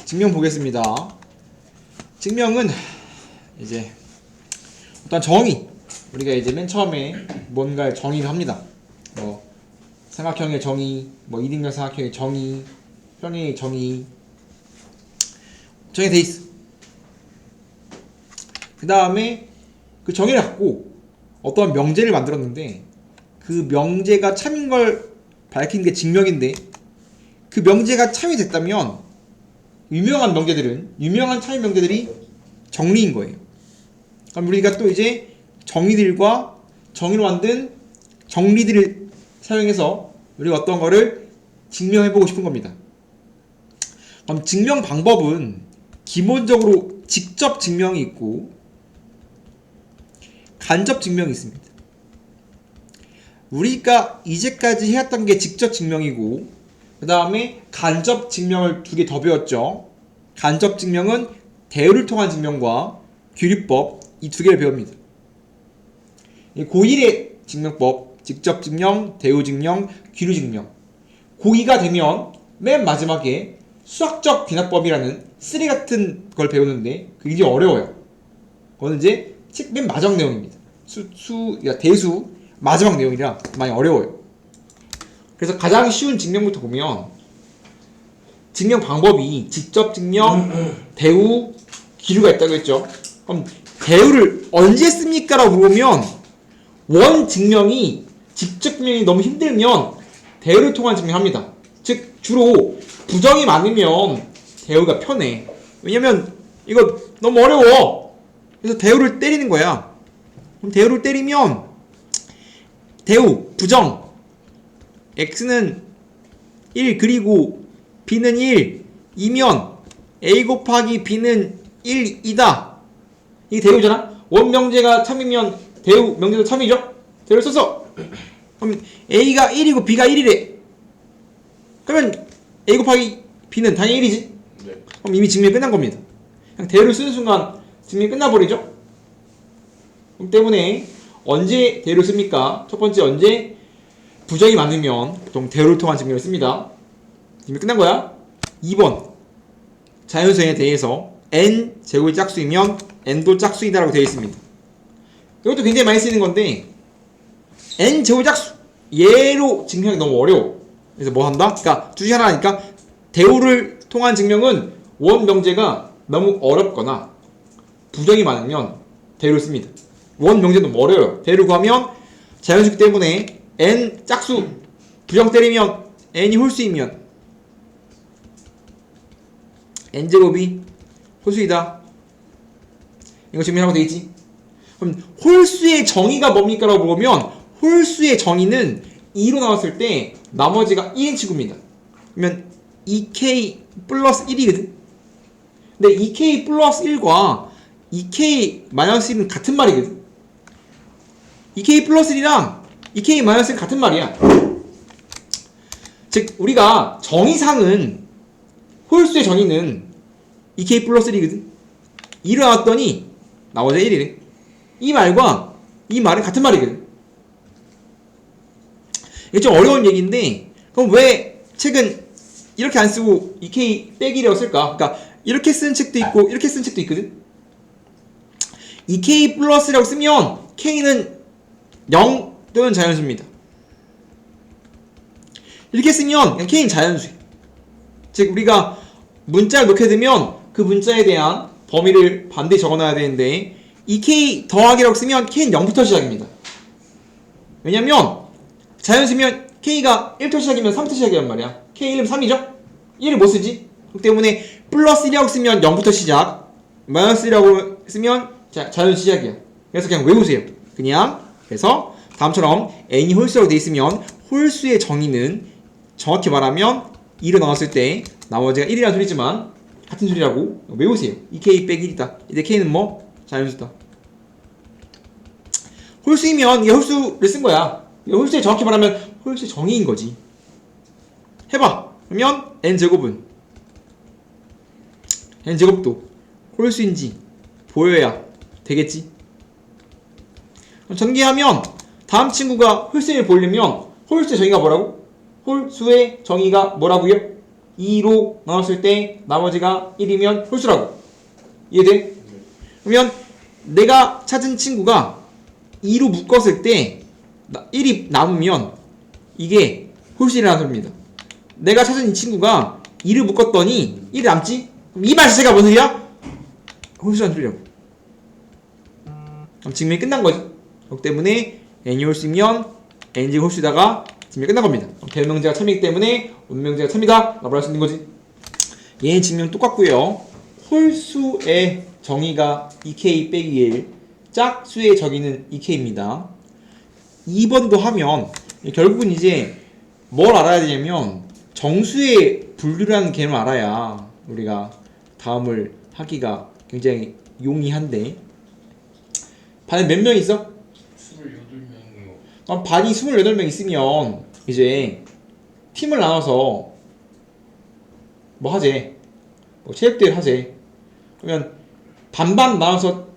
증명 보겠습니다. 증명은 이제 어떤 정의, 우리가 이제 맨 처음에 뭔가를 정의를 합니다. 뭐 삼각형의 정의, 뭐 이등변 삼각형의 정의, 평행의 정의, 정의돼 있어. 그 다음에 그 정의를 갖고 어떤 명제를 만들었는데, 그 명제가 참인 걸 밝힌 게 증명인데, 그 명제가 참이 됐다면 유명한 참인 명제들이 정리인 거예요. 그럼 우리가 또 이제 정의들과 정의로 만든 정리들을 사용해서 우리가 어떤 거를 증명해보고 싶은 겁니다. 그럼 증명 방법은 기본적으로 직접 증명이 있고 간접 증명이 있습니다. 우리가 이제까지 해왔던 게 직접 증명이고, 그 다음에 간접 증명을 두 개 더 배웠죠. 간접 증명은 대우를 통한 증명과 규律법, 이 두 개를 배웁니다. 고1의 증명법, 직접 증명, 대우 증명, 규律증명. 고2가 되면 맨 마지막에 수학적 귀납법이라는 쓰리 같은 걸 배우는데, 그게 이제 어려워요. 그거는 이제 책 맨 마지막 내용입니다. 대수 마지막 내용이라 많이 어려워요. 그래서 가장 쉬운 증명부터 보면, 증명 방법이 직접 증명, 대우, 기류가 있다고 했죠. 그럼 대우를 언제 씁니까? 라고 물으면, 원 증명이 직접 증명이 너무 힘들면 대우를 통한 증명합니다. 즉 주로 부정이 많으면 대우가 편해. 왜냐면 이거 너무 어려워. 그래서 대우를 때리는 거야. 그럼 대우를 때리면 대우, 부정, x는 1 그리고 b는 1 이면 a 곱하기 b는 1이다. 이게 대우잖아. 원명제가 참이면 대우 명제도 참이죠. 대우를 써서 그럼 a가 1이고 b가 1이래. 그러면 a 곱하기 b는 당연히 1이지. 네. 그럼 이미 증명이 끝난 겁니다. 그냥 대우를 쓰는 순간 증명이 끝나버리죠. 그렇기 때문에 언제 대우를 씁니까? 첫 번째, 언제 부정이 많으면 보통 대우를 통한 증명을 씁니다. 이미 끝난 거야. 2번, 자연수에 대해서 n 제곱이 짝수이면 n도 짝수이다 라고 되어 있습니다. 이것도 굉장히 많이 쓰이는 건데, n 제곱이 짝수, 얘로 증명이 너무 어려워. 그래서 뭐 한다? 그러니까 둘 중에 하나니까, 대우를 통한 증명은 원 명제가 너무 어렵거나 부정이 많으면 대우를 씁니다. 원 명제 너무 어려워요. 대우를 구하면 자연수기 때문에 n 짝수, 부정 때리면 n이 홀수이면 n제곱이 홀수이다. 이거 증명하고 되겠지? 그럼 홀수의 정의가 뭡니까? 라고 물으면, 홀수의 정의는 2로 나왔을 때 나머지가 1인 치구입니다. 그러면 2k 플러스 1이거든? 근데 2k 플러스 1과 2k 마이너스 1은 같은 말이거든? 2k 플러스 1이랑 2k 마이너스 1은 같은 말이야. 즉 우리가 정의상은 홀수의 정의는 2k 플러스 1이거든? 2로 나왔더니 나머지 1이래. 이 말과 이 말은 같은 말이거든. 이게 좀 어려운 얘기인데, 그럼 왜 책은 이렇게 안 쓰고 2k 빼기라고 쓸까? 그러니까 이렇게 쓴 책도 있고 이렇게 쓴 책도 있거든. 2k 플러스라고 쓰면 k는 0 또는 자연수입니다. 이렇게 쓰면 그냥 k는 자연수야. 즉 우리가 문자를 넣게 되면 그 문자에 대한 범위를 반드시 적어놔야 되는데, 2k 더하기라고 쓰면 k는 0부터 시작입니다. 왜냐면 자연수면 k가 1부터 시작이면 3부터 시작이란 말이야. k 1이면 3이죠? 1을 못 쓰지? 그렇기 때문에 플러스 1이라고 쓰면 0부터 시작, 마이너스 1이라고 쓰면 자연수 시작이야. 그래서 그냥 외우세요. 그래서 다음처럼 n이 홀수라고 되어 있으면 홀수의 정의는 정확히 말하면 2로 나왔을 때 나머지가 1이라는 소리지만 같은 소리라고 외우세요. 2k 빼기 1이다. 이제 k는 뭐? 자연수다. 홀수이면 이게 홀수를 쓴 거야. 홀수에 정확히 말하면 홀수의 정의인 거지. 해봐. 그러면 n제곱은, n제곱도 홀수인지 보여야 되겠지. 전개하면 다음 친구가 홀수를 보려면 홀수의 정의가 뭐라고? 홀수의 정의가 뭐라고요? 2로 나눴을 때 나머지가 1이면 홀수라고. 이해돼? 그러면 내가 찾은 친구가 2로 묶었을 때 1이 남으면 이게 홀수라는 소리입니다. 내가 찾은 이 친구가 2를 묶었더니 1이 남지? 그럼 이 말 자체가 뭔 소리야? 홀수라는 소리라고. 그럼 증명이 끝난 거지. 그렇기 때문에 n이 홀수면 n이 홀수다가 증명이 끝난 겁니다. 별명제가 참이기 때문에 운명제가 참이다 라고 할 수 있는 거지. 얘는 증명 똑같고요. 홀수의 정의가 2k 빼기 1, 짝수의 정의는 2k입니다. 2번도 하면 결국은 이제 뭘 알아야 되냐면 정수의 분류라는 개념을 알아야 우리가 다음을 하기가 굉장히 용이한데, 반에 몇 명 있어? 28명이요. 반이 28명 있으면 이제 팀을 나눠서 뭐 하재? 뭐 체육대회 하재. 그러면 반반 나눠서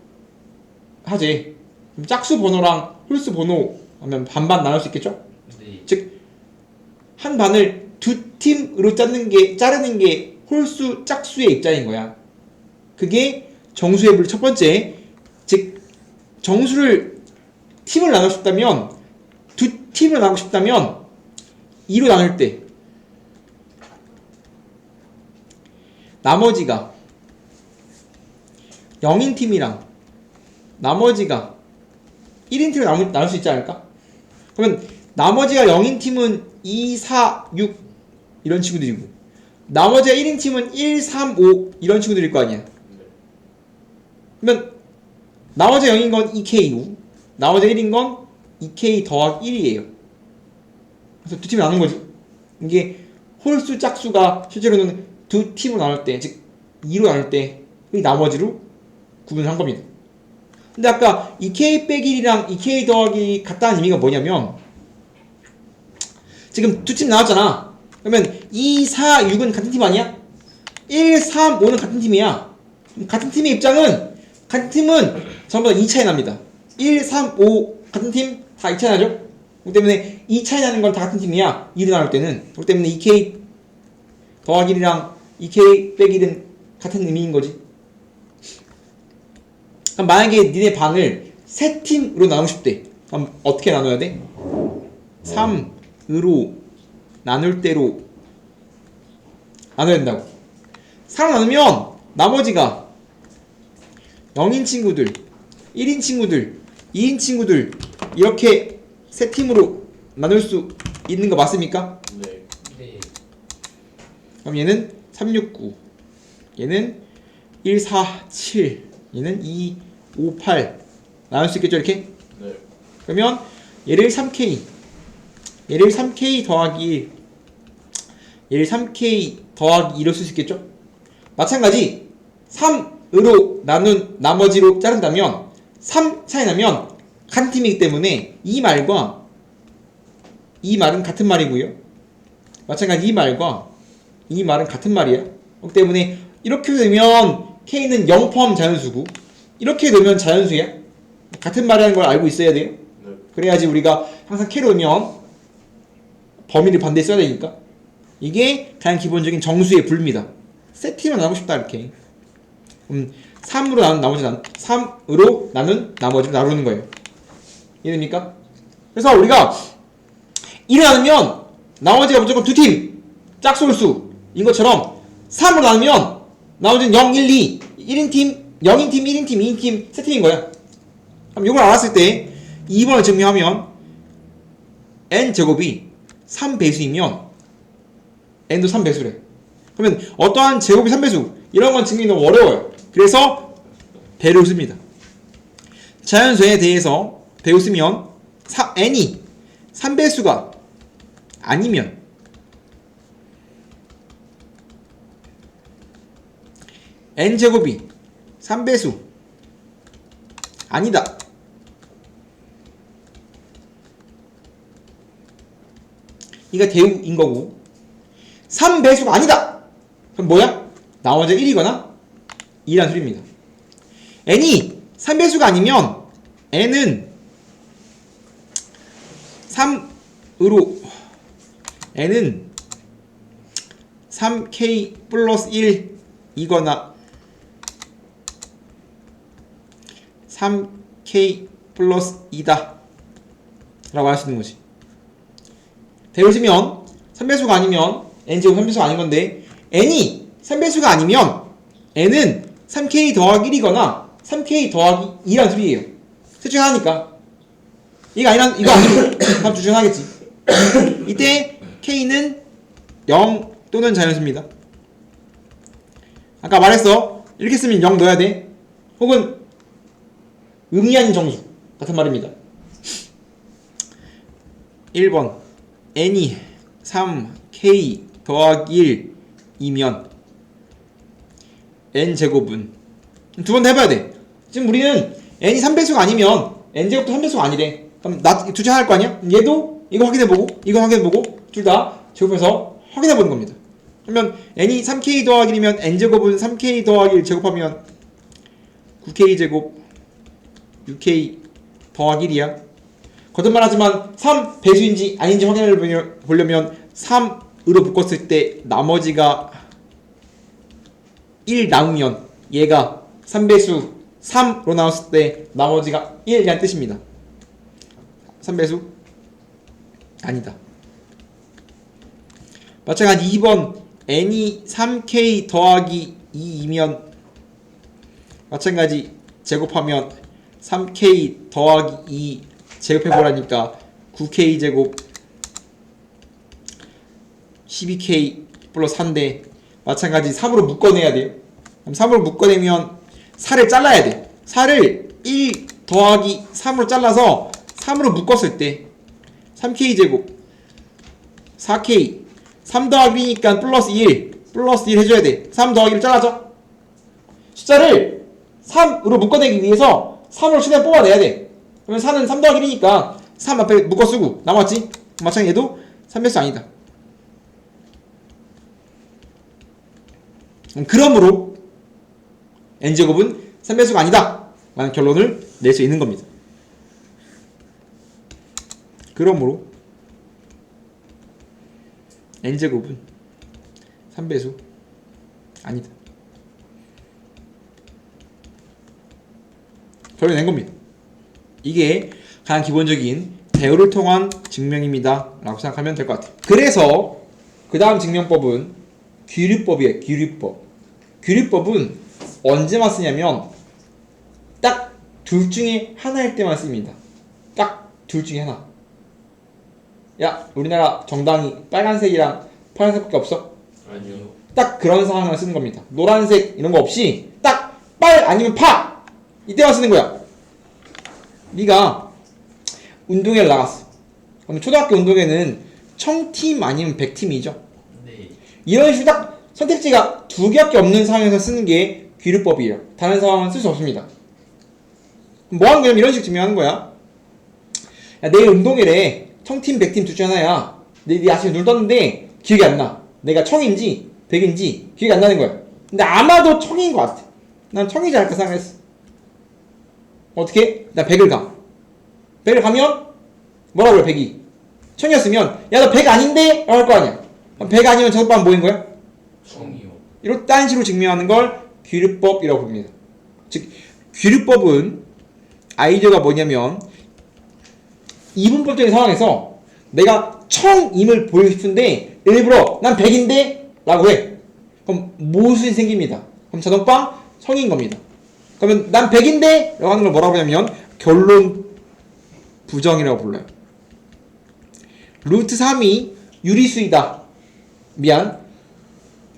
하재. 그럼 짝수 번호랑 홀수 번호 하면 반반 나눌 수 있겠죠? 네. 즉 한 반을 두 팀으로 자르는 게 홀수 짝수의 입장인 거야. 그게 정수의 분류 첫 번째. 즉 정수를 팀을 나누고 싶다면, 두 팀을 나누고 싶다면 2로 나눌 때 나머지가 0인 팀이랑 나머지가 1인 팀을 나눌 수 있지 않을까? 그러면 나머지가 0인 팀은 2, 4, 6 이런 친구들이고, 나머지가 1인 팀은 1, 3, 5 이런 친구들일 거 아니야. 그러면 나머지가 0인 건 2K고 나머지가 1인 건 2K 더하기 1이에요. 그래서 두 팀이 나눈 거지. 이게 홀수 짝수가 실제로는 두 팀으로 나눌 때, 즉 2로 나눌 때 이 나머지로 구분한 겁니다. 근데 아까 2K 빼기 1이랑 2K 더하기 같다는 의미가 뭐냐면, 지금 두 팀 나왔잖아. 그러면 2, 4, 6은 같은 팀 아니야? 1, 3, 5는 같은 팀이야. 같은 팀의 입장은, 같은 팀은 전부 다 2 차이 납니다. 1, 3, 5 같은 팀 다 2 차이 나죠? 그렇기 때문에 2 차이 나는 건 다 같은 팀이야. 2로 나눌 때는. 그렇기 때문에 2K 더하기 1이랑 2K 빼기 1은 같은 의미인 거지. 그럼 만약에 니네 반을 세 팀으로 나누고 싶대. 그럼 어떻게 나눠야 돼? 3으로 나눌 대로 나눠야 된다고. 3로 나누면 나머지가 0인 친구들, 1인 친구들, 2인 친구들 이렇게 세 팀으로 나눌 수 있는 거 맞습니까? 네. 네. 그럼 얘는 3, 6, 9, 얘는 1, 4, 7, 얘는 2, 5, 8 나눌 수 있겠죠 이렇게? 네. 그러면 얘를 3K, 얘를 3K 더하기 1, 얘를 3K 더하기 2로 쓸 수 있겠죠? 마찬가지 3으로 나눈 나머지로 자른다면 3 차이 나면 같은 팀이기 때문에 이 말과 이 말은 같은 말이고요. 마찬가지 이 말과 이 말은 같은 말이야. 그렇기 때문에 이렇게 되면 K는 0 포함 자연수고, 이렇게 되면 자연수야. 같은 말이라는 걸 알고 있어야 돼요. 네. 그래야지 우리가 항상 K로 오면 범위를 반대에 써야 되니까. 이게 가장 기본적인 정수의 분류입니다. 세 팀을 나누고 싶다 이렇게. 3으로 나눈 나머지는 3으로 나눈 나머지를 나누는 거예요. 이해됩니까? 그래서 우리가 1을 나누면 나머지가 무조건 두 팀, 짝수홀수인 것처럼 3으로 나누면 나머지는 0, 1, 2, 1인 팀, 0인 팀, 1인 팀, 2인 팀 세 팀인 거야. 그럼 이걸 알았을 때 2번을 증명하면 n제곱이 3배수이면 n도 3배수래. 그러면 어떠한 제곱이 3배수 이런 건 증명이 너무 어려워요. 그래서 배를 씁니다. 자연수에 대해서 배우 쓰면 n이 3배수가 아니면 n제곱이 3배수 아니다. 이가 대우인 거고, 3배수가 아니다. 그럼 뭐야? 나머지 1이거나 2란 소리입니다. n이 3배수가 아니면 n은 3 3k 플러스 1이거나 3k 플러스 2다 라고 할 수 있는 거지. 대우시면 3배수가 아니면 n제곱 3배수가 아닌 건데 n이 3배수가 아니면 n은 3k 더하기 1이거나 3k 더하기 2라는 소리예요. 셋 중에 하나니까. 이거 아니면 다음 둘 중에 하나겠지. 이때 k는 0 또는 자연수입니다. 아까 말했어. 이렇게 쓰면 0 넣어야 돼. 혹은 의미 아닌 정수 같은 말입니다. 1번 n이 3k 더하기 1이면 n제곱은 두 번 더 해봐야 돼. 지금 우리는 n이 3배수가 아니면 n제곱도 3배수가 아니래. 그럼 둘 중에 하나일 거 아니야? 얘도 이거 확인해보고 이거 확인해보고 둘 다 제곱해서 확인해보는 겁니다. 그러면 n이 3k 더하기 1이면 n제곱은 3k 더하기 1 제곱하면 9k 제곱 6k 더하기 1이야. 거듭말하지만 3 배수인지 아닌지 확인해 보려면 3으로 묶었을 때 나머지가 1 남으면 얘가 3배수 3으로 나왔을 때 나머지가 1이라는 뜻입니다. 3배수 아니다. 마찬가지 2번 n이 3k 더하기 2이면 마찬가지 제곱하면 3k 더하기 2 제곱해보라니까 9k 제곱 12k 플러스 4인데 마찬가지 3으로 묶어내야 돼요. 그럼 3으로 묶어내면 4를 잘라야 돼. 4를 1 더하기 3으로 잘라서 3으로 묶었을 때 3k 제곱 4k 3 더하기 1이니까 플러스 1 해줘야 돼. 3 더하기 1 잘라줘. 숫자를 3으로 묶어내기 위해서 3으로 최대한 뽑아내야 돼. 그러면 4는 3 더하기 1이니까 3 앞에 묶어 쓰고 남았지? 마찬가지 얘도 3배수 아니다. 그러므로 n제곱은 3배수가 아니다 라는 결론을 낼 수 있는 겁니다. 그러므로 n제곱은 3배수 아니다. 결론 낸 겁니다. 이게 가장 기본적인 대우를 통한 증명입니다 라고 생각하면 될 것 같아요. 그래서 그 다음 증명법은 귀류법이에요. 귀류법은 언제만 쓰냐면 딱 둘 중에 하나일 때만 씁니다. 딱 둘 중에 하나. 야, 우리나라 정당이 빨간색이랑 파란색밖에 없어? 아니요. 딱 그런 상황을 쓰는 겁니다. 노란색 이런 거 없이 딱 빨 아니면 파 이때만 쓰는 거야. 네가 운동회를 나갔어. 그럼 초등학교 운동회는 청팀 아니면 백팀이죠. 네. 이런 식으로 딱 선택지가 두 개밖에 없는 상황에서 쓰는 게 귀류법이에요. 다른 상황은 쓸 수 없습니다. 뭐 하는 거냐면 이런 식으로 증명하는 거야. 야, 내일 운동회래. 청팀, 백팀 둘 중 하나야. 네 아침에 눈 떴는데 기억이 안 나. 내가 청인지 백인지 기억이 안 나는 거야. 근데 아마도 청인 것 같아. 난 청이지 않을까 생각했어. 어떻게? 나 백을 가. 백을 가면 뭐라고 그래 백이. 청이었으면 야 너 백 아닌데? 라고 할 거 아니야. 그럼 백 아니면 저것 밤 뭐인 거야? 청이요. 이런 식으로 증명하는 걸 귀류법이라고 부릅니다. 즉 귀류법은 아이디어가 뭐냐면 이분법적인 상황에서 내가 청임을 보이고 싶은데 일부러 난 백인데? 라고 해. 그럼 모순이 생깁니다. 그럼 자동빵 청인 겁니다. 그러면 난 백인데? 라고 하는 걸 뭐라고 하냐면 결론 부정이라고 불러요. 루트 3이 유리수이다. 미안.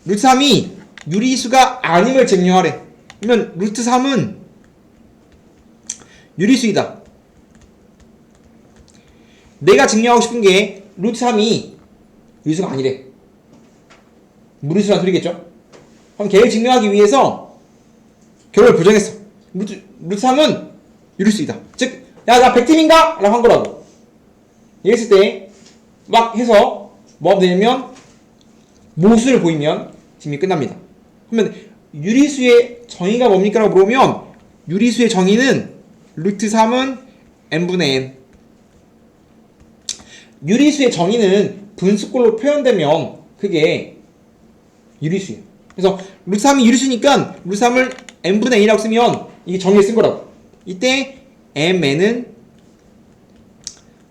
루트 3이 유리수가 아님을 증명하래. 그러면 루트 3은 유리수이다. 내가 증명하고 싶은 게 루트 3이 유리수가 아니래. 무리수란 소리겠죠? 그럼 걔를 증명하기 위해서 결론을 부정했어. 루트 3은 유리수이다. 즉, 야, 나 100팀인가? 라고 한 거라고. 이랬을 때 막 해서 뭐 하면 되냐면 모순을 보이면 증명이 끝납니다. 그러면 유리수의 정의가 뭡니까? 라고 물어보면 유리수의 정의는 루트 3은 n분의 n. 유리수의 정의는 분수꼴로 표현되면 그게 유리수예요. 그래서 루트 3이 유리수니까 루트 3을 n분의 n이라고 쓰면 이게 정의를 쓴 거라고. 이때 mn은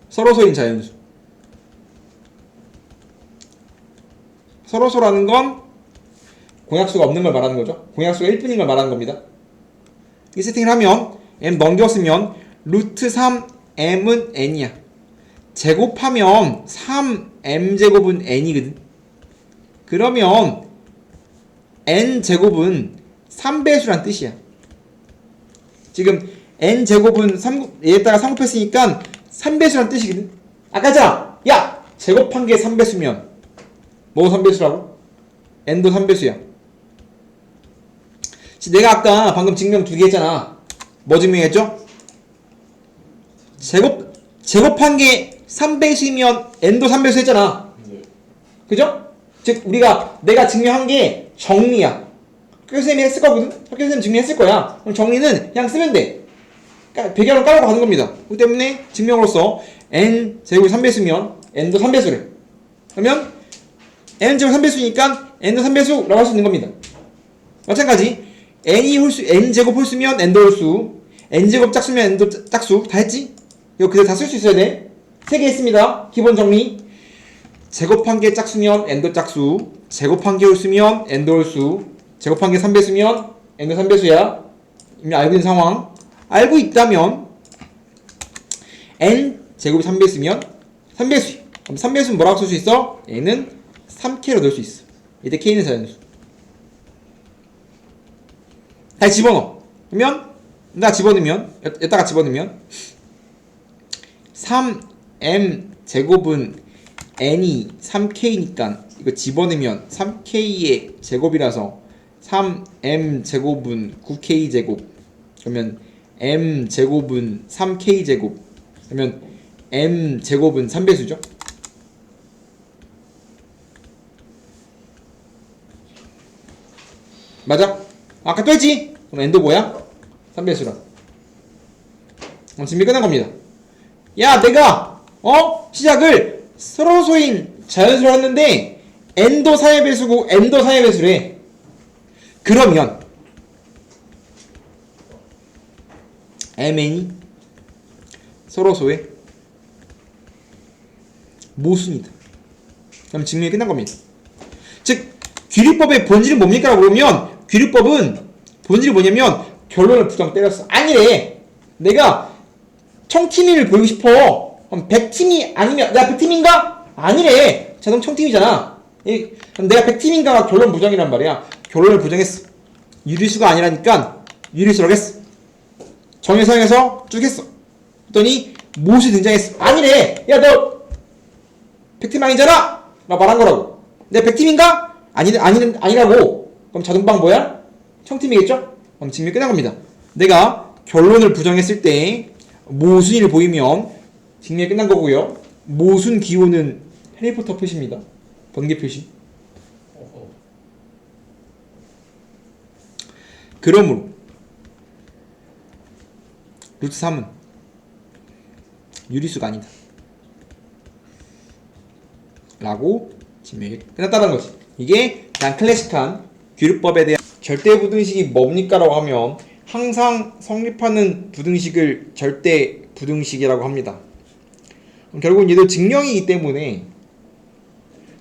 서로소인 자연수. 서로소라는 건 공약수가 없는 걸 말하는 거죠. 공약수가 1분인 걸 말하는 겁니다. 이 세팅을 하면 m 넘겼으면 루트 3m은 n이야. 제곱하면 3m제곱은 n이거든. 그러면 n제곱은 3배수란 뜻이야. 지금 n제곱은 얘에다가 3 곱했으니까 3배수란 뜻이거든. 아까잖아. 야! 제곱한 게 3배수면 뭐가 3배수라고? n도 3배수야. 내가 아까 방금 증명 2개 했잖아. 뭐 증명했죠? 제곱한 게 3배수이면 n도 3배수 했잖아. 그죠? 즉 내가 증명한 게 정리야. 학교선생님이 했을 거거든? 학교선생님 증명했을 거야. 그럼 정리는 그냥 쓰면 돼. 배경을 깔고 가는 겁니다. 그렇기 때문에 증명으로서 n제곱이 3배수면 n도 3배수래. 그러면 n제곱 3배수니까 n도 3배수라고 할 수 있는 겁니다. 마찬가지 n제곱 홀수면 n도 홀수, n제곱 짝수면 n도 짝수. 다 했지? 이거 그대로 다 쓸 수 있어야 돼. 3개 했습니다. 기본 정리. 제곱한 게 짝수면 n도 짝수, 제곱한 게 홀수면 n도 홀수, 제곱한 게 3배수면 n도 3배수야. 이미 알고 있는 상황. 알고 있다면 n제곱이 3배수면 3배수야. 그럼 3배수는 뭐라고 쓸 수 있어? n은 3k로 넣을 수 있어. 이때 k는 자연수. 다시 집어넣어. 그러면 여기다가 집어넣으면 3m 제곱은 n이 3k니까 이거 집어넣으면 3k의 제곱이라서 3m 제곱은 9k 제곱. 그러면 m 제곱은 3k 제곱. 그러면 m 제곱은 3배수죠. 맞아? 아까 또 했지? 그럼 n도 뭐야? 3배수라. 그럼 준비 끝난 겁니다. 야, 내가 시작을 서로소인 자연수로 했는데 n도 4의 배수고 n도 4의 배수래. 그러면 mn이 서로소의 모순이다. 그럼 증명이 끝난 겁니다. 즉 귀류법의 본질은 뭡니까? 라고 그러면 귀류법은 본질이 뭐냐면 결론을 부정 때렸어. 아니래. 내가 청팀임을 보이고 싶어. 그럼 100팀이 아니면 내가 100팀인가? 아니래. 자동 청팀이잖아. 그럼 내가 100팀인가가 결론 부정이란 말이야. 결론을 부정했어. 유리수가 아니라니까 유리수라고 했어. 정의사항에서 쭉 했어. 그랬더니 모수 등장했어. 아니래. 야, 너 100팀 아니잖아? 라고 말한 거라고. 내가 100팀인가? 아니라고. 그럼 자동방 뭐야? 청팀이겠죠? 그럼 증명이 끝난 겁니다. 내가 결론을 부정했을 때 모순을 보이면 증명이 끝난 거고요. 모순 기호는 해리포터 표시입니다. 번개 표시. 그러므로 루트 3은 유리수가 아니다. 라고 증명이 끝났다는 거지. 이게 그냥 클래식한 귀류법에 대한 절대부등식이 뭡니까? 라고 하면 항상 성립하는 부등식을 절대부등식이라고 합니다. 결국은 얘도 증명이기 때문에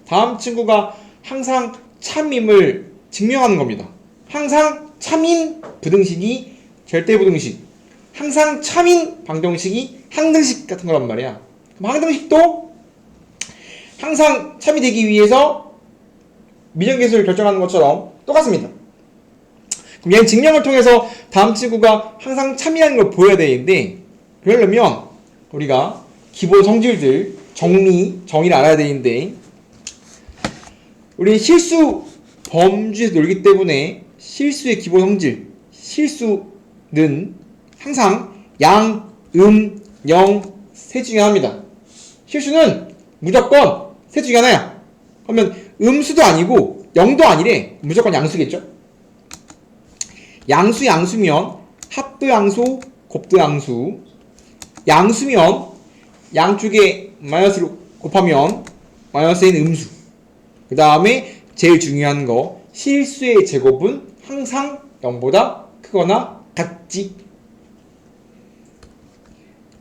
다음 친구가 항상 참임을 증명하는 겁니다. 항상 참인 부등식이 절대부등식, 항상 참인 방정식이 항등식 같은 거란 말이야. 그럼 항등식도 항상 참이 되기 위해서 미정계수를 결정하는 것처럼 똑같습니다. 그럼 얘는 증명을 통해서 다음 친구가 항상 참이라는 걸 보여야 되는데, 그러려면 우리가 기본 성질들 정의를 알아야 되는데, 우리는 실수 범주에서 놀기 때문에 실수의 기본 성질, 실수는 항상 양, 영, 셋 중에 하나입니다. 실수는 무조건 셋 중에 하나야. 그러면 음수도 아니고 영도 아니래. 무조건 양수겠죠? 양수면 합도양수, 곱도양수. 양수면 양쪽에 마이너스를 곱하면 마이너스 n 음수. 그 다음에 제일 중요한 거 실수의 제곱은 항상 0보다 크거나 같지.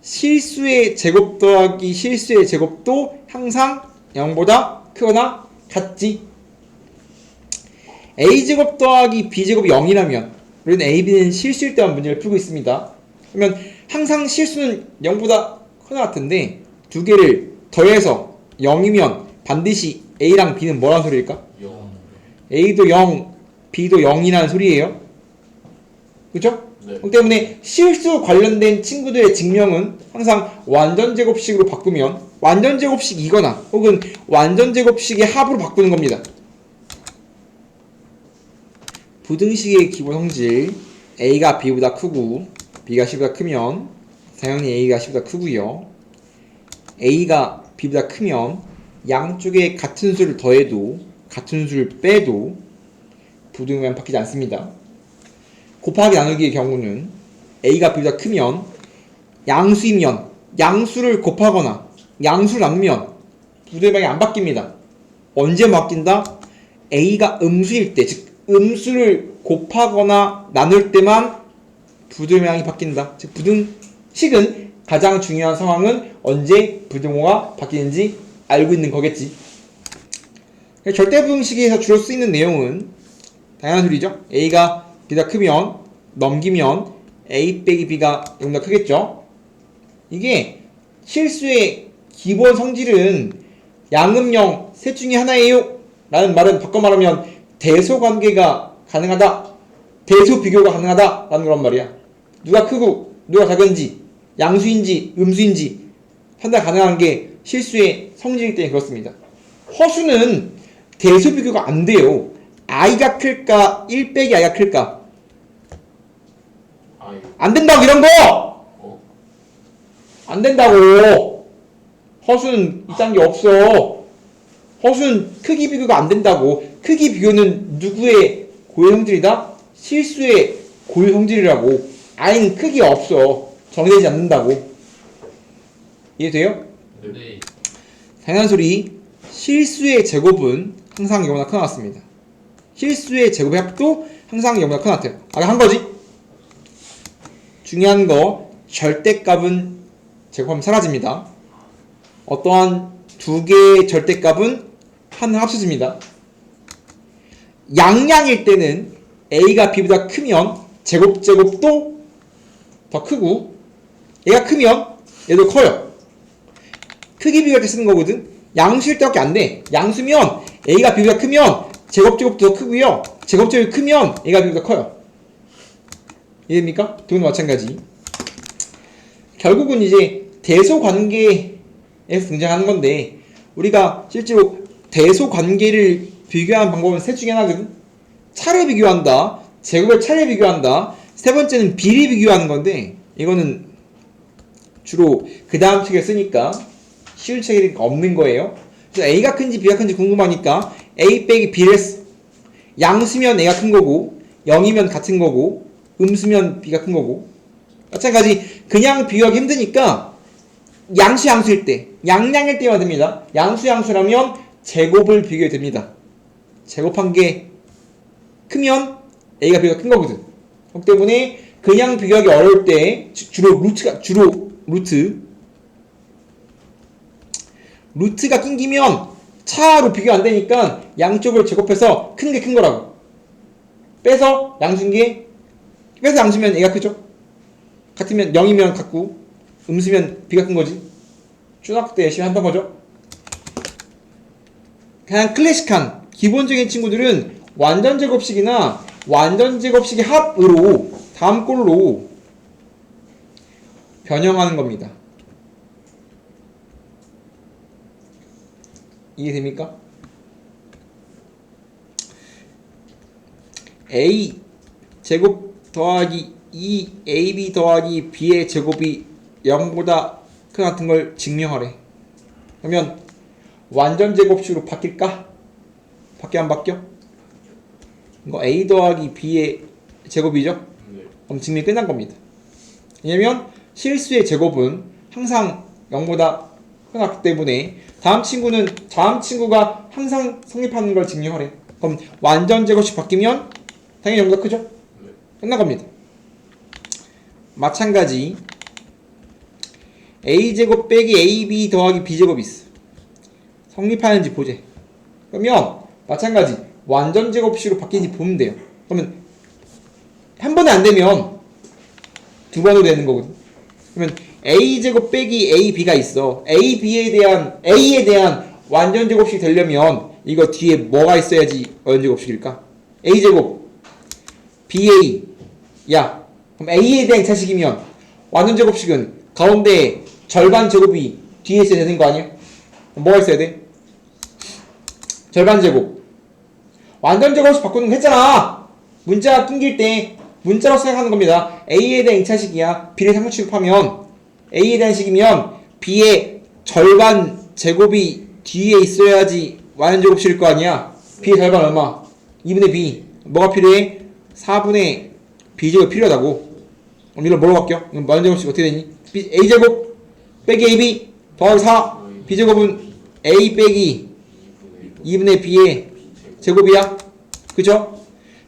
실수의 제곱 더하기 실수의 제곱도 항상 0보다 크거나 같지. a제곱 더하기 b제곱이 0이라면 우리는 a, b는 실수일 때만 문제를 풀고 있습니다. 그러면 항상 실수는 0보다 크거나 같은데 두 개를 더해서 0이면 반드시 a랑 b는 뭐라는 소리일까? 0. a도 0, b도 0이라는 소리예요. 그쵸? 네. 그렇기 때문에 실수 관련된 친구들의 증명은 항상 완전제곱식으로 바꾸면 완전제곱식이거나 혹은 완전제곱식의 합으로 바꾸는 겁니다. 부등식의 기본 성질 a가 b보다 크고 b가 c보다 크면 당연히 a가 c보다 크고요. a가 b보다 크면 양쪽에 같은 수를 더해도 같은 수를 빼도 부등식은 바뀌지 않습니다. 곱하기 나누기의 경우는 a가 b보다 크면 양수이면 양수를 곱하거나 양수를 나누면 부등식이 안 바뀝니다. 언제 바뀐다? a가 음수일 때, 즉 음수를 곱하거나 나눌 때만 부등식이 바뀐다. 즉 부등식은 가장 중요한 상황은 언제 부등호가 바뀌는지 알고 있는 거겠지. 절대부등식에서 주로 쓰이는 내용은 당연한 소리죠. a가 b보다 크면 넘기면 a 빼기 b가 0보다 크겠죠. 이게 실수의 기본 성질은 양음영 셋 중에 하나예요 라는 말은 바꿔 말하면 대소관계가 가능하다, 대소비교가 가능하다 라는 거란 말이야. 누가 크고 누가 작은지 양수인지 음수인지 판단 가능한 게 실수의 성질이기 때문에 그렇습니다. 허수는 대소비교가 안 돼요. i가 클까 1 빼기 i가 클까? 안 된다고 이런 거! 안 된다고! 허수는 이딴 게 없어. 허수는 크기 비교가 안 된다고. 크기 비교는 누구의 고유 성질이다? 실수의 고유 성질이라고. i는 크기 없어. 정해지지 않는다고. 이해돼요? 네. 당연한 소리. 실수의 제곱은 항상 0보다 크게 나왔습니다. 실수의 제곱의 합도 항상 0보다 크게 나왔대요. 아까 한 거지? 중요한 거, 절대값은 제곱하면 사라집니다. 어떠한 두 개의 절대값은 하나 합쳐집니다. 양양일 때는 a가 b보다 크면 제곱도 더 크고 얘가 크면 얘도 커요. 크기 비교할 때 쓰는 거거든. 양수일 때밖에 안 돼. 양수면 a가 b보다 크면 제곱도 더 크고요. 제곱이 크면 a가 b보다 커요. 이해됩니까? 두 분 마찬가지. 결국은 이제 대소관계에서 등장하는 건데 우리가 실제로 대소관계를 비교하는 방법은 셋 중에 하나거든. 차례 비교한다, 제곱을 차례 비교한다, 세 번째는 비례 비교하는 건데 이거는 주로 그 다음 책에 쓰니까 쉬운 책이 없는 거예요. 그래서 a가 큰지 b가 큰지 궁금하니까 a 빼기 b를 했어. 양수면 a가 큰 거고 0이면 같은 거고 음수면 b가 큰 거고 마찬가지. 그냥 비교하기 힘드니까 양수일 때, 양양일 때만 됩니다. 양수라면 제곱을 비교해도 됩니다. 제곱한 게 크면 a가 b가 큰 거거든. 그렇기 때문에 그냥 비교하기 어려울 때 주로 루트가 낑기면 차로 비교 안 되니까 양쪽을 제곱해서 큰 게 큰 거라고. 빼서 양수면 a가 크죠. 같으면 0이면 같고 음수면 b가 큰 거지. 초등학교 때 열심히 한던 거죠. 그냥 클래식한 기본적인 친구들은 완전제곱식이나 완전제곱식의 합으로 다음 꼴로 변형하는 겁니다. 이해됩니까? a 제곱 더하기 2ab 더하기 b의 제곱이 0보다 큰 같은 걸 증명하래. 그러면 완전제곱식으로 바뀔까? 안 바뀌어? 이거 a 더하기 b의 제곱이죠? 네. 그럼 증명이 끝난 겁니다. 왜냐면 실수의 제곱은 항상 0보다 큰 같기 때문에 다음 친구가 항상 성립하는 걸 증명하래. 그럼 완전 제곱식 바뀌면 당연히 0보다 크죠? 끝난 겁니다. 마찬가지 a제곱 빼기 ab 더하기 b제곱이 있어. 성립하는지 보재. 그러면 마찬가지 완전 제곱식으로 바뀌는지 보면 돼요. 그러면 한 번에 안 되면 두 번으로 되는 거거든. 그러면 a제곱 빼기 ab가 있어. a에 대한 완전 제곱식이 되려면 이거 뒤에 뭐가 있어야지 완전 제곱식일까? a제곱 ba 야 그럼 a에 대한 차식이면 완전 제곱식은 가운데 절반 제곱이 뒤에 있어야 되는 거 아니야? 뭐가 있어야 돼? 절반 제곱. 완전 제곱식 바꾸는 거 했잖아. 문자가 끊길 때 문자로 생각하는 겁니다. a에 대한 2차식이야. b를 상수 취급하면 a에 대한 식이면 b의 절반 제곱이 뒤에 있어야지 완전 제곱식일 거 아니야. b의 절반 얼마? 2분의 b. 뭐가 필요해? 4분의 b제곱 필요하다고. 그럼 이걸 뭐로 바뀌어? 그럼 완전 제곱식 어떻게 되니? a제곱 빼기 ab 더하기 4 b제곱은 a 빼기 2분의 b의 제곱이야. 그죠?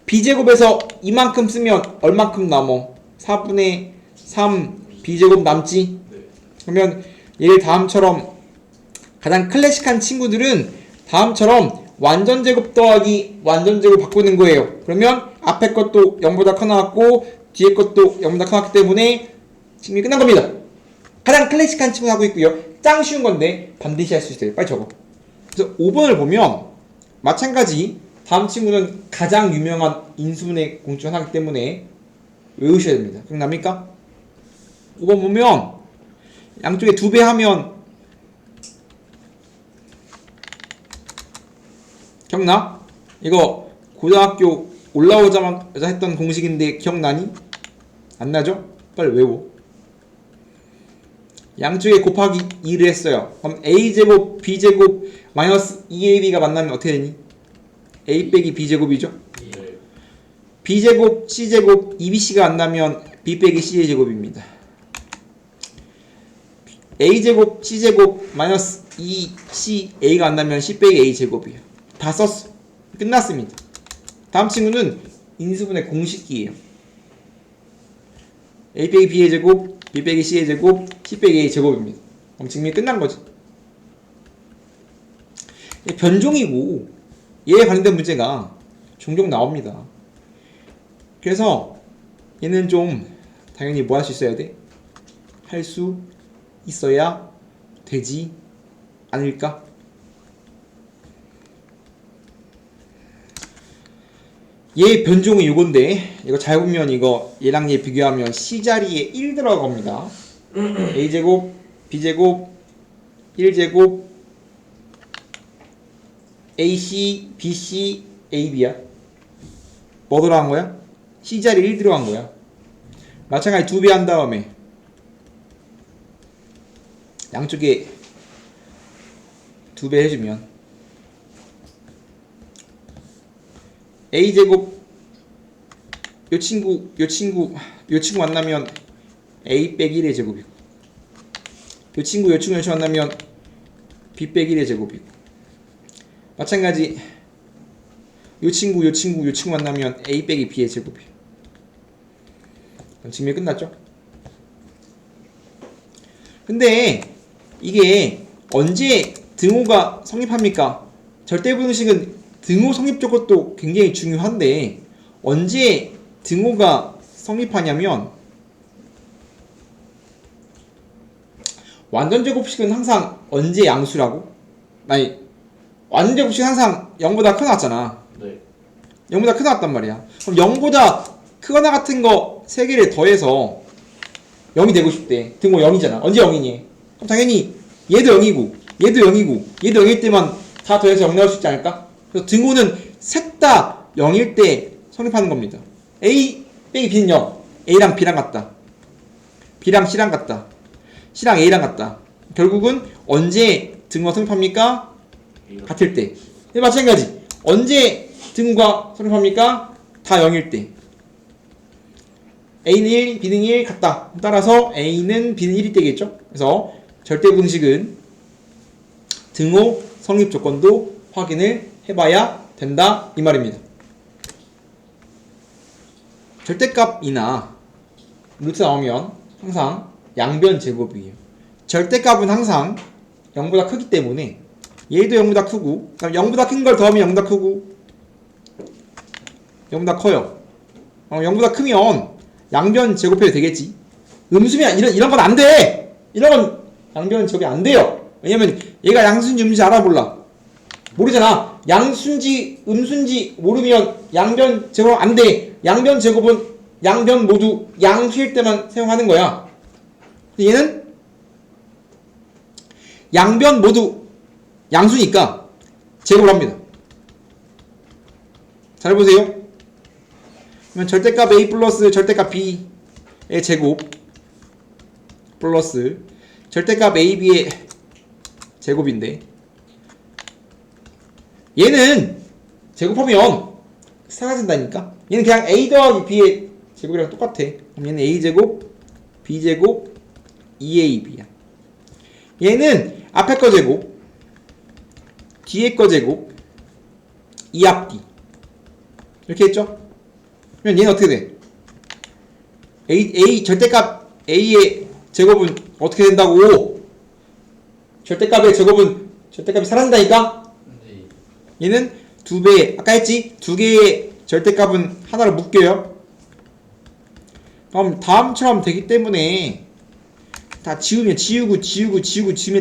b제곱에서 이만큼 쓰면 얼만큼 남어? 4분의 3 b제곱 남지? 그러면 얘를 다음처럼 가장 클래식한 친구들은 다음처럼 완전 제곱 더하기 완전 제곱 바꾸는 거예요. 그러면 앞에 것도 0보다 커 나왔고 뒤에 것도 0보다 커 나왔기 때문에 지금 끝난 겁니다. 가장 클래식한 친구 하고 있고요. 짱 쉬운 건데 반드시 할 수 있어요. 빨리 적어. 그래서 5번을 보면 마찬가지 다음 친구는 가장 유명한 인수분해 공식 중 하나이기 때문에 외우셔야 됩니다. 기억납니까? 5번 보면 양쪽에 2배 하면 기억나? 이거 고등학교 올라오자마자 했던 공식인데 기억나니? 안 나죠? 빨리 외워. 양쪽에 곱하기 2를 했어요. 그럼 a제곱 b제곱 마이너스 2ab가 만나면 어떻게 되니? a 빼기 b제곱이죠? b제곱 c제곱 2bc가 안 나면 b 빼기 c의 제곱입니다. a제곱 c제곱 마이너스 2ca가 안 나면 c 빼기 a 제곱이에요. 다 썼어. 끝났습니다. 다음 친구는 인수분해 공식이에요. a 빼기 b의 제곱 b 빼기 c의 제곱 c 빼기 a의 제곱입니다. 그럼 증명이 끝난 거지. 변종이고 얘에 관련된 문제가 종종 나옵니다. 그래서 얘는 좀 당연히 뭐 할 수 있어야 돼? 할 수 있어야 되지 않을까? 얘 변종은 이건데 이거 잘 보면 이거 얘랑 얘 비교하면 C자리에 1 들어갑니다. A제곱 B제곱 1제곱 AC BC AB야. 뭐 들어간 거야? C자리에 1 들어간 거야. 마찬가지 2배 한 다음에 양쪽에 2배 해주면 a제곱 요 친구 만나면 a 빼기 1의 제곱이고 요 친구 만나면 b 빼기 1의 제곱이고 마찬가지 요 친구 만나면 a 빼기 b의 제곱이에요. 그럼 증명이 끝났죠? 근데 이게 언제 등호가 성립합니까? 절대분식은 등호 성립 조건도 굉장히 중요한데 언제 등호가 성립하냐면 완전제곱식은 항상 언제 양수라고? 아니 완전제곱식은 항상 0보다 크게 나왔잖아. 네. 0보다 크게 나왔단 말이야. 그럼 0보다 크거나 같은 거 3개를 더해서 0이 되고 싶대. 등호 0이잖아. 언제 0이니? 그럼 당연히 얘도 0이고 얘도 0이고 얘도 0일 때만 다 더해서 0 나올 수 있지 않을까? 그래서 등호는 셋 다 0일 때 성립하는 겁니다. A 빼기 B는 0. A랑 B랑 같다. B랑 C랑 같다. C랑 A랑 같다. 결국은 언제 등호가 성립합니까? 같을 때. 마찬가지. 언제 등호가 성립합니까? 다 0일 때. A는 1, B는 1 같다. 따라서 A는 B는 1이 되겠죠? 그래서 절대분식은 등호 성립 조건도 확인을 해봐야 된다 이 말입니다. 절대값이나 루트 나오면 항상 양변 제곱이에요. 절대값은 항상 0보다 크기 때문에 얘도 0보다 크고, 그다음 0보다 큰 걸 더하면 0보다 크고, 0보다 커요. 0보다 크면 양변 제곱해도 되겠지. 음수면 이런 건 안 돼. 이런 건 양변 제곱이 안 돼요. 왜냐면 얘가 양수인지 음수인지 알아볼라. 모르잖아. 양수인지 음수인지 모르면 양변 제곱 안 돼. 양변 제곱은 양변 모두 양수일 때만 사용하는 거야. 얘는 양변 모두 양수니까 제곱을 합니다. 잘 보세요. 그러면 절대값 a 플러스 절대값 b의 제곱 플러스 절대값 ab의 제곱인데, 얘는 제곱하면 사라진다니까. 얘는 그냥 a 더하기 b의 제곱이랑 똑같아. 그럼 얘는 a제곱 b제곱 2ab야. 얘는 앞에 거 제곱 뒤에 거 제곱 2앞 이렇게 했죠? 그러면 얘는 어떻게 돼? a 절대값 a의 제곱은 어떻게 된다고? 절대값의 제곱은 절대값이 사라진다니까? 얘는 2배, 아까 했지? 2개의 절대값은 하나로 묶여요. 그럼 다음처럼 되기 때문에 다 지우면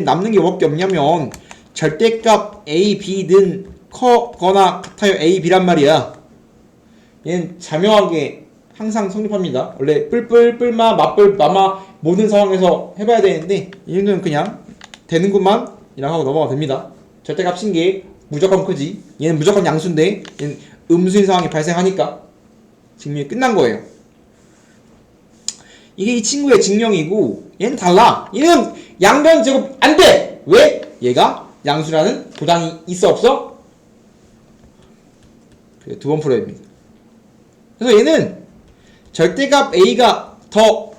남는 게 뭐밖에 없냐면 절대값 a, b는 커거나 같아요. a, b란 말이야. 얘는 자명하게 항상 성립합니다. 원래 뿔뿔, 뿔마, 맞뿔, 마마 모든 상황에서 해봐야 되는데 얘는 그냥 되는구만 이라고 하고 넘어가도 됩니다. 절대값인 게 무조건 크지. 얘는 무조건 양수인데 얘는 음수인 상황이 발생하니까 증명이 끝난 거예요. 이게 이 친구의 증명이고, 얘는 달라. 얘는 양변 제곱 안 돼! 왜? 얘가 양수라는 도장이 있어 없어? 그래, 두 번 풀어야 됩니다. 그래서 얘는 절대값 a가 더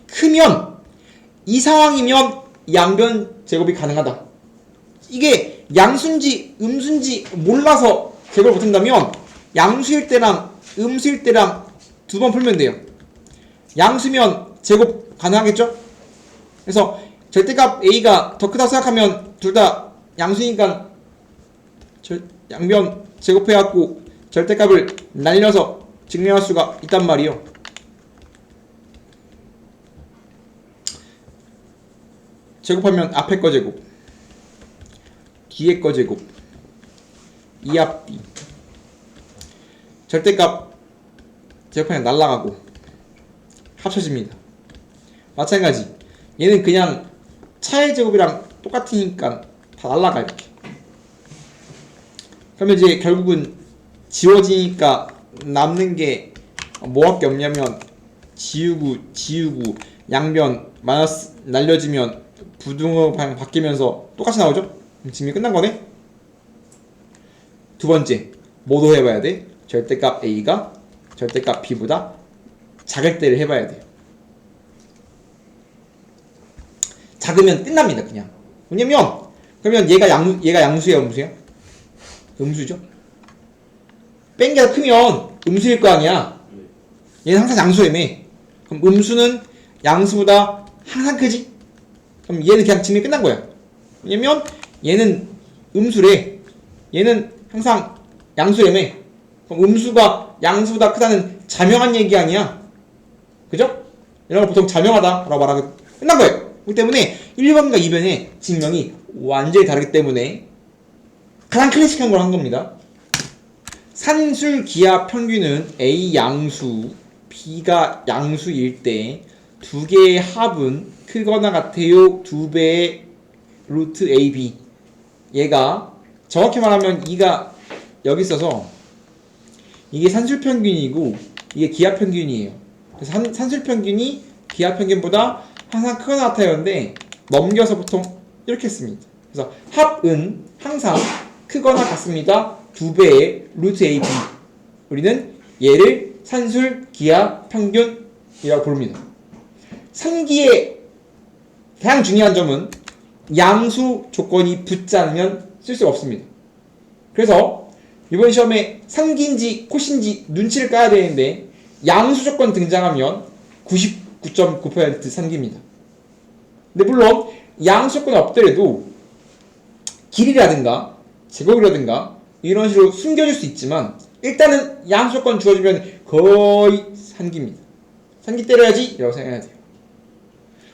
크면, 이 상황이면 양변 제곱이 가능하다. 이게 양수인지 음수인지 몰라서 제곱을 못한다면 양수일 때랑 음수일 때랑 두 번 풀면 돼요. 양수면 제곱 가능하겠죠? 그래서 절대값 a가 더 크다고 생각하면 둘 다 양수니까 양변 제곱해갖고 절대값을 날려서 증명할 수가 있단 말이에요. 제곱하면 앞에 거 제곱 뒤에 거 제곱 2앞 b 절대값 제곱하면 날라가고 합쳐집니다. 마찬가지 얘는 그냥 차의 제곱이랑 똑같으니까 다 날라가 이렇게. 그러면 이제 결국은 지워지니까 남는 게 뭐밖에 없냐면 지우고 양변 마이너스 날려지면 부등호 방향 바뀌면서 똑같이 나오죠? 지금이 끝난 거네? 두 번째 뭐도 해봐야 돼? 절대값 a가 절대값 b보다 작을 때를 해봐야 돼요. 작으면 끝납니다. 그냥. 왜냐면 그러면 얘가 양수야 음수야? 음수죠. 뺀 게 더 크면 음수일 거 아니야. 얘는 항상 양수라며. 그럼 음수는 양수보다 항상 크지? 그럼 얘는 그냥 증명이 끝난 거야. 왜냐면 얘는 음수래. 얘는 항상 양수라며. 그럼 음수가 양수보다 크다는 자명한 얘기 아니야. 그죠? 이런 걸 보통 자명하다라고 말하고 끝난 거예요. 그렇기 때문에 1번과 2번의 증명이 완전히 다르기 때문에 가장 클래식한 걸 한 겁니다. 산술 기하 평균은 A 양수, B가 양수일 때 두 개의 합은 크거나 같아요. 2배의 루트 AB. 얘가 정확히 말하면 2가 여기 있어서 이게 산술 평균이고 이게 기하 평균이에요. 그래서 산술 평균이 기하 평균보다 항상 크거나 같아요인데 넘겨서 보통 이렇게 씁니다. 그래서 합은 항상 크거나 같습니다. 2배의 루트 AB. 우리는 얘를 산술 기하 평균이라고 부릅니다. 산기의 가장 중요한 점은 양수 조건이 붙지 않으면 쓸 수가 없습니다. 그래서 이번 시험에 상기인지 코시인지 눈치를 까야 되는데 양수 조건 등장하면 99.9% 상기입니다. 근데 물론 양수 조건이 없더라도 길이라든가 제곱이라든가 이런 식으로 숨겨줄 수 있지만 일단은 양수 조건 주어지면 거의 상기입니다. 상기 때려야지 라고 생각해야 돼요.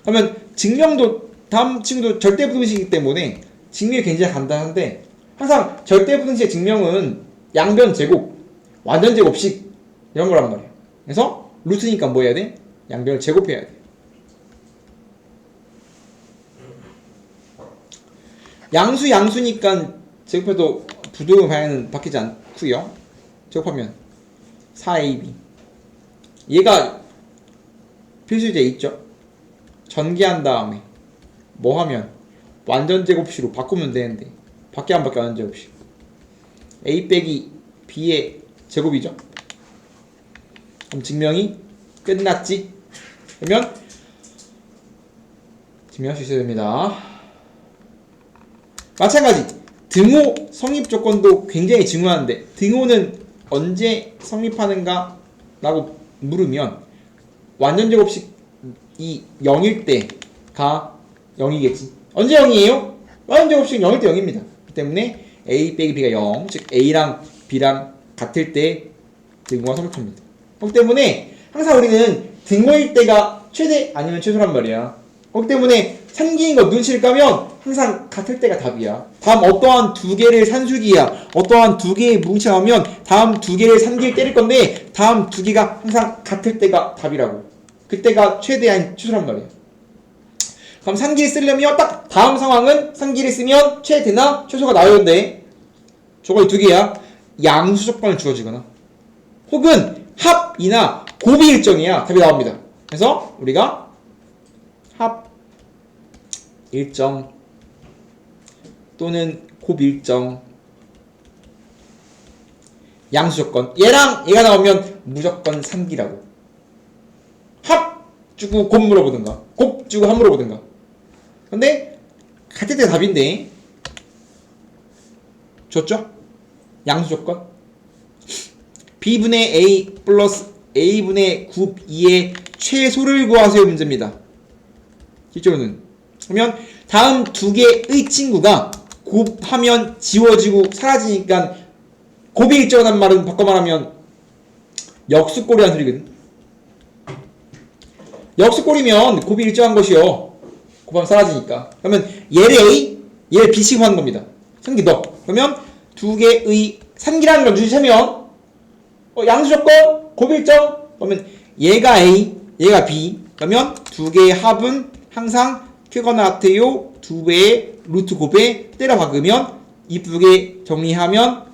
그러면 증명도 다음 친구도 절대부등식이기 때문에 증명이 굉장히 간단한데 항상 절대부등식의 증명은 양변 제곱, 완전 제곱식 이런 거란 말이에요. 그래서 루트니까 뭐 해야 돼? 양변을 제곱해야 돼. 양수니까 제곱해도 부등의 방향은 바뀌지 않고요. 제곱하면 4ab. 얘가 필수제 있죠? 전개한 다음에 뭐 하면 완전 제곱식으로 바꾸면 되는데 밖에 안 바뀌어 완전 제곱식. a 빼기 b의 제곱이죠. 그럼 증명이 끝났지? 그러면 증명할 수 있어야 됩니다. 마찬가지 등호 성립 조건도 굉장히 중요한데 등호는 언제 성립하는가 라고 물으면 완전 제곱식이 0일 때가 0이겠지. 언제 0이에요? 완전 제곱식은 0일 때 0입니다. 그렇기 때문에 a 빼기 b가 0, 즉 a랑 b랑 같을 때 등호가 성립합니다. 그렇기 때문에 항상 우리는 등호일 때가 최대 아니면 최소란 말이야. 그렇기 때문에 상기인 거 눈치를 까면 항상 같을 때가 답이야. 다음 어떠한 두 개를 산수기야, 어떠한 두 개의 뭉치가 나오면 다음 두 개를 산기를 때릴 건데 다음 두 개가 항상 같을 때가 답이라고. 그때가 최대 아닌 최소란 말이야. 그럼 상기를 쓰려면 딱 다음 상황은 상기를 쓰면 최대나 최소가 나오는데 저거 두 개야. 양수 조건을 주어지거나 혹은 합이나 곱이 일정이야 답이 나옵니다. 그래서 우리가 합 일정 또는 곱 일정 양수 조건 얘랑 얘가 나오면 무조건 상기라고. 합 주고 곱 물어보든가 곱 주고 합 물어보든가. 근데 같을 때 답인데 줬죠? 양수 조건 b분의 a 플러스 a분의 곱 2의 최소를 구하세요 문제입니다. 기초는 그러면 다음 두 개의 친구가 곱하면 지워지고 사라지니까 곱이 일정하다는 말은 바꿔 말하면 역수꼴이라는 소리거든. 역수꼴이면 곱이 일정한 것이요. 곱하면 사라지니까. 그러면 얘를 A, 얘를 B 씩 구하는 겁니다. 상기 너. 그러면 두 개의 상기라는 걸 주시면 양수 조건 곱 일정. 그러면 얘가 A, 얘가 B. 그러면 두 개의 합은 항상 크거나 같아요. 두 배의 루트 곱에 때려 박으면 이쁘게 정리하면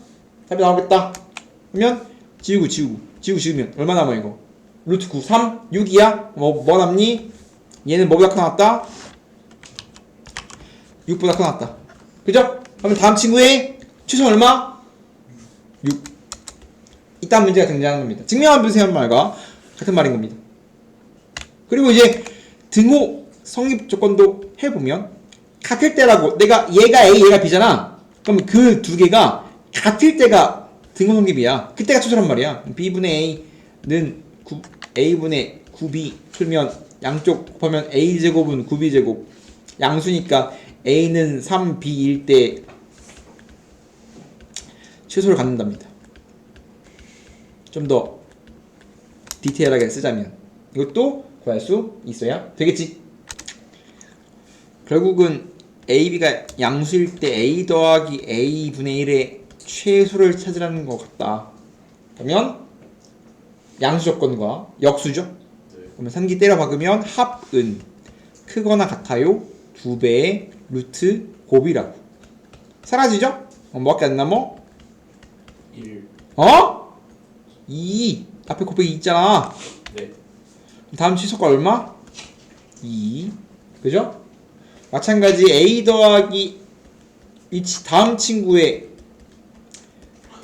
답이 나오겠다. 그러면 지우면 얼마 남아 이거? 루트 9, 3, 6이야? 뭐 남니? 얘는 뭐보다 크 나왔다? 6보다 크 나왔다. 그죠? 그러면 다음 친구의 최소 얼마? 6. 이딴 문제가 등장하는 겁니다. 증명한 분세한 말과 같은 말인 겁니다. 그리고 이제 등호 성립 조건도 해보면 같을 때라고 내가 얘가 A 얘가 B잖아. 그럼 그 두 개가 같을 때가 등호 성립이야. 그때가 최소란 말이야. B분의 A는 A분의 9B 풀면 양쪽 곱하면 A제곱은 9B제곱 양수니까 A는 3B일 때 최소를 갖는답니다. 좀 더 디테일하게 쓰자면 이것도 구할 수 있어야 되겠지. 결국은 AB가 양수일 때 A 더하기 A분의 1의 최소를 찾으라는 것 같다. 그러면 양수 조건과 역수죠. 그러면 상기 때려 박으면 합은 크거나 같아요. 2배의 루트 곱이라고. 사라지죠? 뭐밖에 안 남어? 1. 2. 앞에 곱하기 있잖아. 네. 다음 취소가 얼마? 2. 그죠? 마찬가지 A 더하기 이 다음 친구의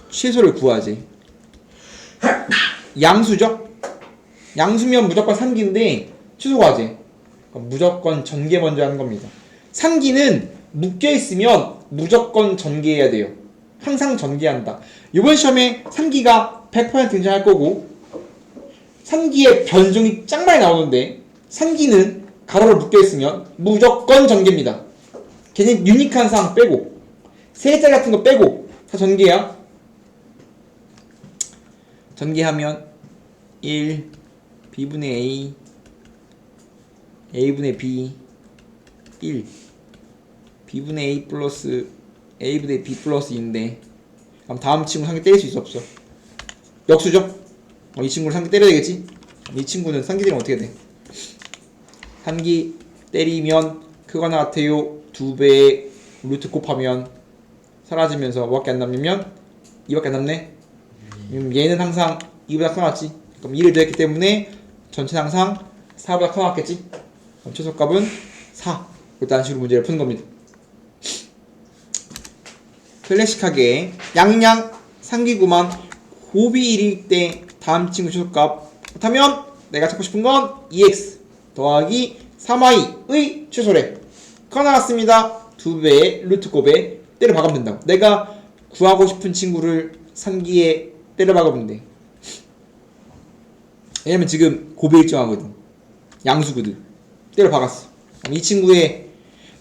최소를 구하지. 양수죠? 양수면 무조건 상기인데 최소 구하지. 무조건 전개 먼저 하는 겁니다. 상기는 묶여있으면 무조건 전개해야 돼요. 항상 전개한다. 이번 시험에 3기가 100% 등장할 거고 3기의 변종이 짱 많이 나오는데 3기는 가로로 묶여있으면 무조건 전개입니다. 걔는 유니크한 사항 빼고 세 글자 같은 거 빼고 다 전개야. 전개하면 1 b분의 a a분의 b 1 b분의 a 플러스 a분의 b 플러스 2인데 그럼 다음 친구 상기 때릴 수 있어 없어? 역수죠? 이 친구를 상기 때려야 되겠지? 이 친구는 상기 때리면 어떻게 돼? 상기 때리면 크거나 같아요 2배의 루트 곱하면 사라지면서 뭐밖에 안 남냐면 2밖에 안 남네? 얘는 항상 2보다 커놨지? 그럼 2를 더했기 때문에 전체는 항상 4보다 커놨겠지? 그럼 최소값은 4 일단 식으로 문제를 푸는 겁니다. 클래식하게 양양 상기구만 곱이 1일 때 다음 친구 최소값 그렇다면 내가 찾고 싶은 건 2x 더하기 3y의 최소래. 그거 나왔습니다. 2배의 루트 곱에 때려 박으면 된다고. 내가 구하고 싶은 친구를 상기에 때려 박으면 돼. 왜냐면 지금 곱이 일정하거든. 양수거든. 때려 박았어. 이 친구의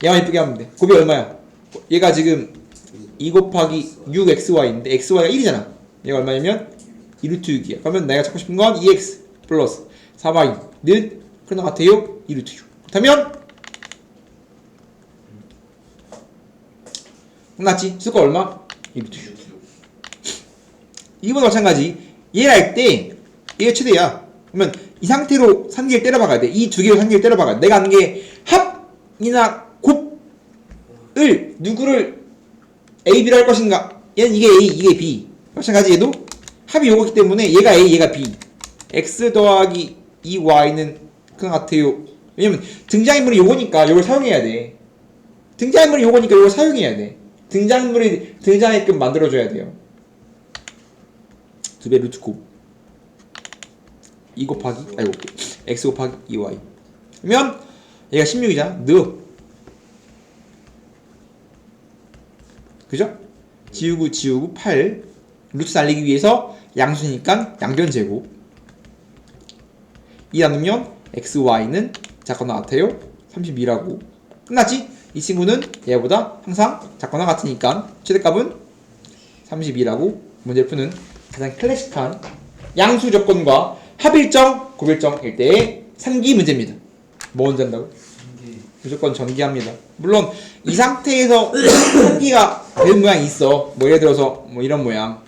얘만 이쁘게 하면 돼. 곱이 얼마야? 얘가 지금 2 곱하기 6xy인데 xy가 1이잖아. 얘가 얼마냐면 2루트 6이야. 그러면 내가 찾고 싶은 건 2x 플러스 4y는 그런 것 같아요. 2루트 6. 그렇다면 끝났지? 수가 얼마? 2루트 6. 이번 마찬가지. 얘를 할 때 얘가 최대야. 그러면 이 상태로 산기를 때려박아야 돼. 이 두 개로 산기를 때려박아야 돼. 내가 하는 게 합이나 곱을 누구를 A, B로 할 것인가? 얘는 이게 A, 이게 B. 마찬가지 얘도 합이 요거기 때문에 얘가 A, 얘가 B. X 더하기 2Y는 그런 것 같아요. 왜냐면 등장인물이 요거니까 요걸 사용해야 돼. 등장인물이 요거니까 요걸 사용해야 돼. 등장인물이 등장하게끔 만들어줘야 돼요. 2배 루트 곱 2 곱하기 아이고 x 곱하기 2y 그러면 얘가 16이잖아. 넣어. 그죠? 지우고 8 루트 날리기 위해서 양수니까 양변 제곱 2 나누면 xy는 작거나 같아요 32라고 끝났지? 이 친구는 얘보다 항상 작거나 같으니까 최대값은 32라고 문제를 푸는 가장 클래식한 양수 조건과 합일정, 곱일정일 때의 상기 문제입니다. 뭐 언제 한다고? 무조건 전기합니다. 물론 이 상태에서 상기가 되는 모양이 있어. 뭐 예를 들어서 뭐 이런 모양.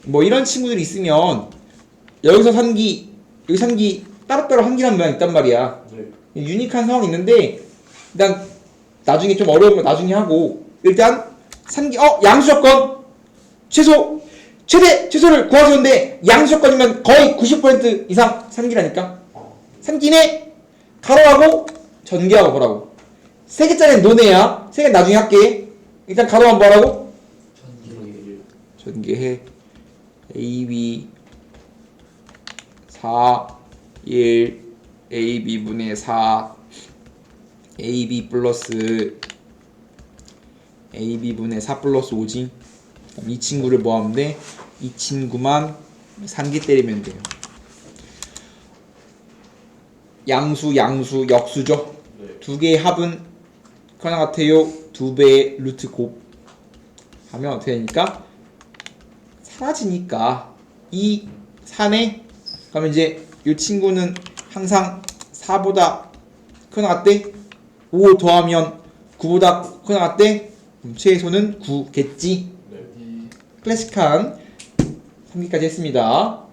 뭐 이런 친구들이 있으면 여기서 상기, 여기 상기 따로따로 한기라는 모양이 있단 말이야. 네. 유니크한 상황이 있는데 일단 나중에 좀 어려운 거 나중에 하고 일단 상기 양수 조건 최소를 구하셨는데 양수 조건이면 거의 90% 이상 상기라니까. 상기네 가로하고 전개하고 뭐라고? 세 개짜리는 논해야. 세 개 나중에 할게. 일단 가로하면 뭐라고? 전개해. AB 4 1 AB분의 4 AB 플러스 AB분의 4 플러스 5지. 이 친구를 뭐 하면 돼? 이 친구만 상기 때리면 돼요. 양수, 역수죠. 네. 두 개의 합은 하나 같아요. 2배의 루트 곱 하면 어떻게 되니까? 사라지니까 이 4네? 그러면 이제 이 친구는 항상 4보다 크나 같대? 5 더하면 9보다 크나 같대? 최소는 9겠지? 네. 클래식한 3기까지 했습니다.